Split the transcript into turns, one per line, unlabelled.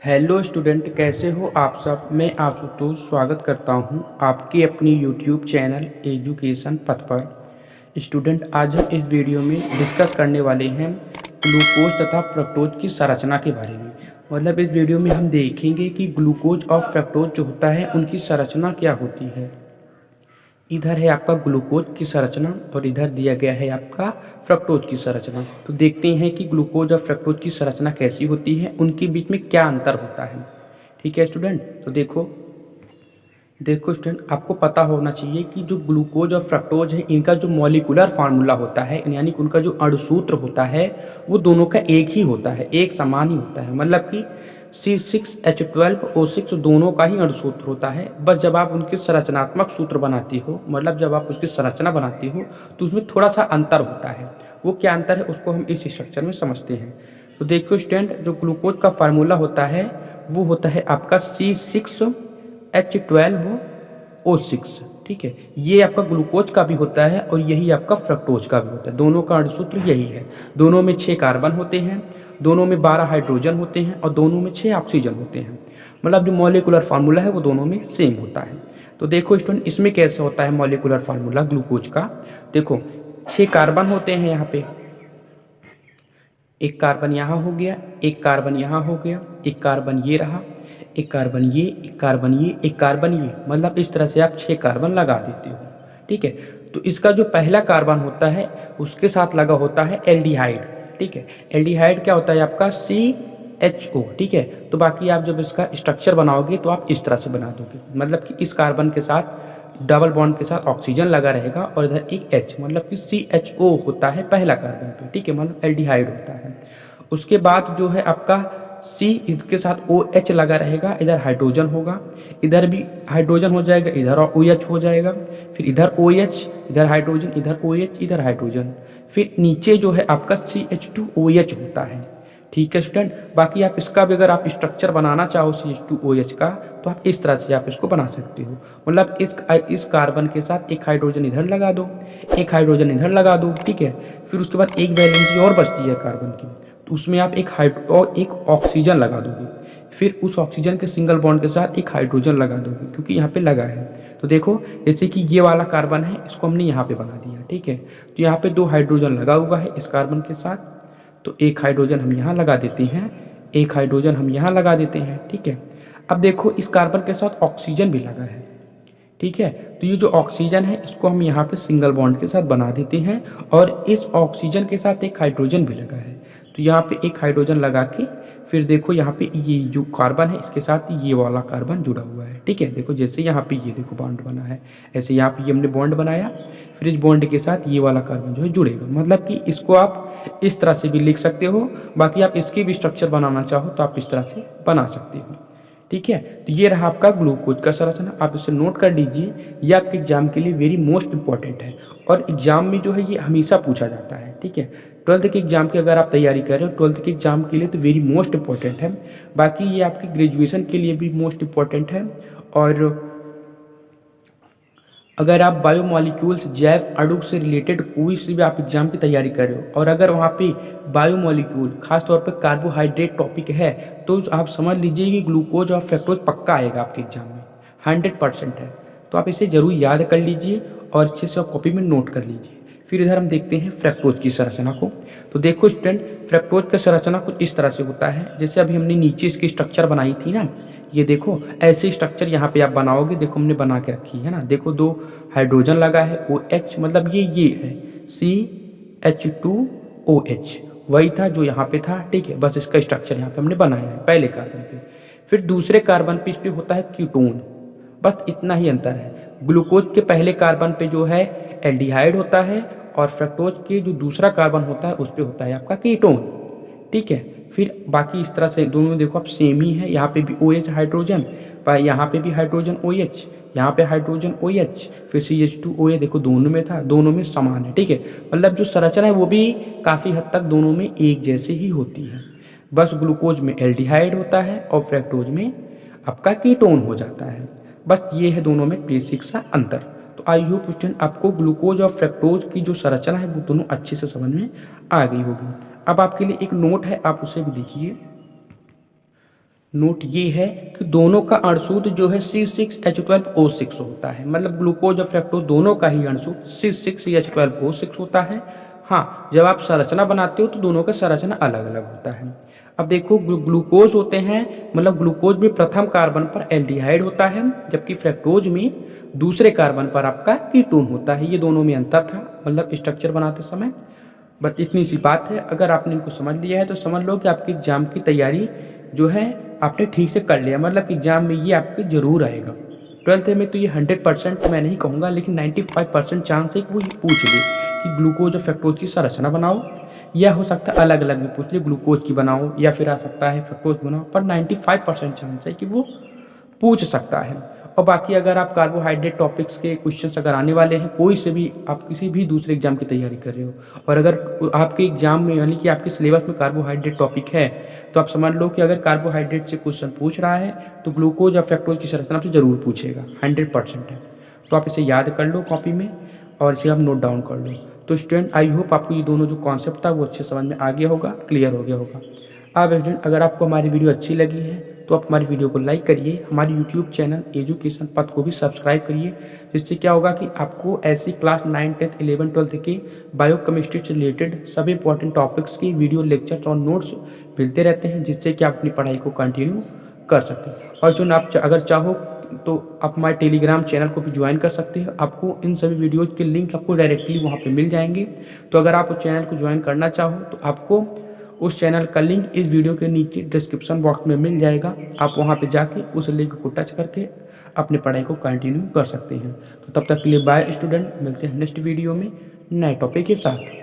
Hello student, कैसे हो आप सब। मैं आशुतोष स्वागत करता हूं आपके अपनी यूट्यूब चैनल एजुकेशन पथ पर। स्टूडेंट, आज हम इस वीडियो में डिस्कस करने वाले हैं ग्लूकोज तथा फ्रक्टोज की संरचना के बारे में। मतलब इस वीडियो में हम देखेंगे कि ग्लूकोज और फ्रक्टोज जो होता है उनकी संरचना क्या होती है। इधर है आपका ग्लूकोज की संरचना और इधर दिया गया है आपका फ्रक्टोज की संरचना। तो देखते हैं कि ग्लूकोज और फ्रक्टोज की संरचना कैसी होती है, उनके बीच में क्या अंतर होता है। ठीक है स्टूडेंट, तो देखो स्टूडेंट, आपको पता होना चाहिए कि जो ग्लूकोज और फ्रक्टोज है इनका जो मॉलिक्यूलर फार्मूला होता है, यानी कि उनका जो अणुसूत्र होता है वो दोनों का एक ही होता है, एक समान ही होता है। मतलब कि C6H12O6 दोनों का ही अणुसूत्र होता है। बस जब आप उनके संरचनात्मक सूत्र बनाती हो, मतलब जब आप उसकी संरचना बनाती हो तो उसमें थोड़ा सा अंतर होता है। वो क्या अंतर है उसको हम इस स्ट्रक्चर में समझते हैं। तो देखो स्टूडेंट, जो ग्लूकोज का फार्मूला होता है वो होता है आपका C6H12O6। ठीक है, ये आपका ग्लूकोज का भी होता है और यही आपका फ्रक्टोज का भी होता है। दोनों का अणुसूत्र यही है। दोनों में 6 कार्बन होते हैं, दोनों में 12 हाइड्रोजन होते हैं और दोनों में 6 ऑक्सीजन होते हैं। मतलब जो मॉलिक्यूलर फार्मूला है वो दोनों में सेम होता है। तो देखो स्टूडेंट, इसमें कैसे होता है मॉलिक्यूलर फार्मूला ग्लूकोज का। देखो 6 कार्बन होते हैं यहाँ पे, एक कार्बन यहाँ हो गया, एक कार्बन यहाँ हो गया, एक कार्बन ये रहा, एक कार्बन ये, एक कार्बन ये, एक कार्बन ये। मतलब इस तरह से आप 6 कार्बन लगा देते हो। ठीक है, तो इसका जो पहला कार्बन होता है उसके साथ लगा होता है एल्डिहाइड। ठीक है, एल्डिहाइड क्या होता है आपका CHO। ठीक है, तो बाकी आप जब इसका स्ट्रक्चर बनाओगे तो आप इस तरह से बना दोगे। मतलब कि इस कार्बन के साथ डबल बॉन्ड के साथ ऑक्सीजन लगा रहेगा और इधर एक H, मतलब कि CHO होता है पहला कार्बन पे। ठीक है, मतलब एल्डिहाइड होता है। उसके बाद जो है आपका C, इसके साथ OH लगा रहेगा, इधर हाइड्रोजन होगा, इधर भी हाइड्रोजन हो जाएगा, इधर OH हो जाएगा, फिर इधर OH, इधर हाइड्रोजन, इधर OH, इधर हाइड्रोजन, फिर नीचे जो है आपका CH2OH होता है। ठीक है स्टूडेंट, बाकी आप इसका भी अगर आप स्ट्रक्चर बनाना चाहो CH2OH का तो आप इस तरह से आप इसको बना सकते हो। मतलब इस कार्बन के साथ एक हाइड्रोजन इधर लगा दो, एक हाइड्रोजन इधर लगा दो। ठीक है, फिर उसके बाद एक वैलेंसी और बचती है कार्बन की, तो उसमें आप एक ऑक्सीजन लगा दोगे। फिर उस ऑक्सीजन के सिंगल बॉन्ड के साथ एक हाइड्रोजन लगा दोगे, क्योंकि यहाँ पे लगा है। तो देखो जैसे कि ये वाला कार्बन है, इसको हमने यहाँ पे बना दिया। ठीक है, तो यहाँ पे 2 हाइड्रोजन लगा हुआ है इस कार्बन के साथ, तो एक हाइड्रोजन हम यहाँ लगा देते हैं, एक हाइड्रोजन हम यहाँ लगा देते हैं। ठीक है, अब देखो इस कार्बन के साथ ऑक्सीजन भी लगा है। ठीक है, तो ये जो ऑक्सीजन है इसको हम यहाँ पे सिंगल बॉन्ड के साथ बना देते हैं और इस ऑक्सीजन के साथ एक हाइड्रोजन भी लगा है, तो यहाँ पे एक हाइड्रोजन लगा के फिर देखो यहाँ पे ये जो कार्बन है इसके साथ ये वाला कार्बन जुड़ा हुआ है। ठीक है, देखो जैसे यहाँ पे ये देखो बॉन्ड बना है, ऐसे यहाँ पे ये हमने बॉन्ड बनाया, फिर इस बॉन्ड के साथ ये वाला कार्बन जो है जुड़ेगा। मतलब कि इसको आप इस तरह से भी लिख सकते हो, बाकी आप इसकी भी स्ट्रक्चर बनाना चाहो तो आप इस तरह से बना सकते हो। ठीक है, तो ये रहा आपका ग्लूकोज का संरचना, आप इसे नोट कर लीजिए। ये आपके एग्जाम के लिए वेरी मोस्ट इंपॉर्टेंट है और एग्जाम में जो है ये हमेशा पूछा जाता है। ठीक है, 12th के एग्जाम की अगर आप तैयारी कर रहे हो 12th के एग्जाम के लिए तो वेरी मोस्ट इंपॉर्टेंट है। बाकी ये आपके ग्रेजुएशन के लिए भी मोस्ट इंपॉर्टेंट है। और अगर आप बायोमॉलिक्यूल्स जैव अणु से रिलेटेड कोई सी भी आप एग्जाम की तैयारी कर रहे हो और अगर वहाँ पे बायोमॉलिक्यूल खासतौर पे कार्बोहाइड्रेट टॉपिक है तो आप समझ लीजिए कि ग्लूकोज और फ्रक्टोज पक्का आएगा आपके एग्जाम में, 100% है। तो आप इसे ज़रूर याद कर लीजिए और अच्छे से कॉपी में नोट कर लीजिए। फिर इधर हम देखते हैं फ्रक्टोज की संरचना को। तो देखो स्टूडेंट, फ्रक्टोज का संरचना कुछ इस तरह से होता है, जैसे अभी हमने नीचे इसकी स्ट्रक्चर बनाई थी ना, ये देखो ऐसे स्ट्रक्चर यहाँ पे आप बनाओगे। देखो हमने बना के रखी है ना, देखो 2 हाइड्रोजन लगा है OH, मतलब ये है CH2OH, वही था जो यहाँ पे था। ठीक है, बस इसका स्ट्रक्चर यहाँ पे हमने बनाया है पहले कार्बन पे। फिर दूसरे कार्बन पे इस पे होता है कीटोन, बस इतना ही अंतर है। ग्लूकोज के पहले कार्बन पे जो है एल्डिहाइड होता है और फ्रक्टोज के जो दूसरा कार्बन होता है उस पे होता है आपका कीटोन। ठीक है, फिर बाकी इस तरह से दोनों देखो आप सेम ही है। यहाँ पे भी OH हाइड्रोजन, यहाँ पे भी हाइड्रोजन OH, यहाँ पे हाइड्रोजन OH, फिर CH2OH, देखो दोनों में था, दोनों में समान है। ठीक है, मतलब जो संरचना है वो भी काफ़ी हद तक दोनों में एक जैसी ही होती है। बस ग्लूकोज में एल्डिहाइड होता है और फ्रक्टोज में आपका कीटोन हो जाता है। बस ये है दोनों में बेसिक सा अंतर। तो आई होप स्टूडेंट आपको ग्लूकोज और फ्रक्टोज की जो संरचना है वो दोनों अच्छे से समझ में आ गई होगी। अब आपके लिए एक नोट है, आप उसे भी देखिए। नोट ये है कि दोनों का अणसूत्र जो है C6H12O6 होता है, मतलब ग्लूकोज और फ्रक्टोज दोनों का ही अणसूत्र C6H12O6 होता है। हाँ, जब आप संरचना बनाते हो तो दोनों का संरचना अलग अलग होता है। अब देखो ग्लूकोज होते हैं, मतलब ग्लूकोज में प्रथम कार्बन पर एल्डिहाइड होता है, जबकि फ्रक्टोज में दूसरे कार्बन पर आपका कीटोन होता है। ये दोनों में अंतर था, मतलब स्ट्रक्चर बनाते समय। बस इतनी सी बात है। अगर आपने इनको समझ लिया है तो समझ लो कि आपकी एग्जाम की तैयारी जो है आपने ठीक से कर लिया, मतलब कि एग्जाम में ये आपके जरूर आएगा। 12th में तो ये 100% मैं नहीं कहूँगा, लेकिन 95% चांस है कि वो ये पूछ ले कि ग्लूकोज और फ्रक्टोज की संरचना बनाओ, या हो सकता है अलग अलग भी पूछ ले, ग्लूकोज की बनाओ या फिर आ सकता है फ्रक्टोज बनाओ, पर 95% चांस है कि वो पूछ सकता है। और बाकी अगर आप कार्बोहाइड्रेट टॉपिक्स के क्वेश्चंस अगर आने वाले हैं, कोई से भी आप किसी भी दूसरे एग्जाम की तैयारी कर रहे हो, और अगर आपके एग्जाम में यानी कि आपके सिलेबस में कार्बोहाइड्रेट टॉपिक है, तो आप समझ लो कि अगर कार्बोहाइड्रेट से क्वेश्चन पूछ रहा है तो ग्लूकोज या फ्रक्टोज की संरचना से जरूर पूछेगा, 100% है। तो आप इसे याद कर लो कॉपी में और इसे आप नोट डाउन कर लो। तो स्टूडेंट, आई होप आपको ये दोनों जो कॉन्सेप्ट था वो अच्छे समझ में आ गया होगा, क्लियर हो गया होगा। अब स्टूडेंट, अगर आपको हमारी वीडियो अच्छी लगी है तो आप हमारी वीडियो को लाइक करिए, हमारे यूट्यूब चैनल एजुकेशन पथ को भी सब्सक्राइब करिए, जिससे क्या होगा कि आपको ऐसी क्लास 9, 10, 11, 12 के बायोकेमिस्ट्री से रिलेटेड सभी इंपॉर्टेंट टॉपिक्स की वीडियो लेक्चर्स और नोट्स मिलते रहते हैं, जिससे कि आप अपनी पढ़ाई को कंटिन्यू कर सकते हैं। और जो आप अगर चाहो तो आप हमारे टेलीग्राम चैनल को भी ज्वाइन कर सकते हैं, आपको इन सभी वीडियोज़ के लिंक आपको डायरेक्टली वहाँ पे मिल जाएंगे। तो अगर आप उस चैनल को ज्वाइन करना चाहो तो आपको उस चैनल का लिंक इस वीडियो के नीचे डिस्क्रिप्शन बॉक्स में मिल जाएगा। आप वहाँ पे जाके उस लिंक को टच करके अपने पढ़ाई को कंटिन्यू कर सकते हैं। तो तब तक के लिए बाय स्टूडेंट, मिलते हैं नेक्स्ट वीडियो में नए टॉपिक के साथ।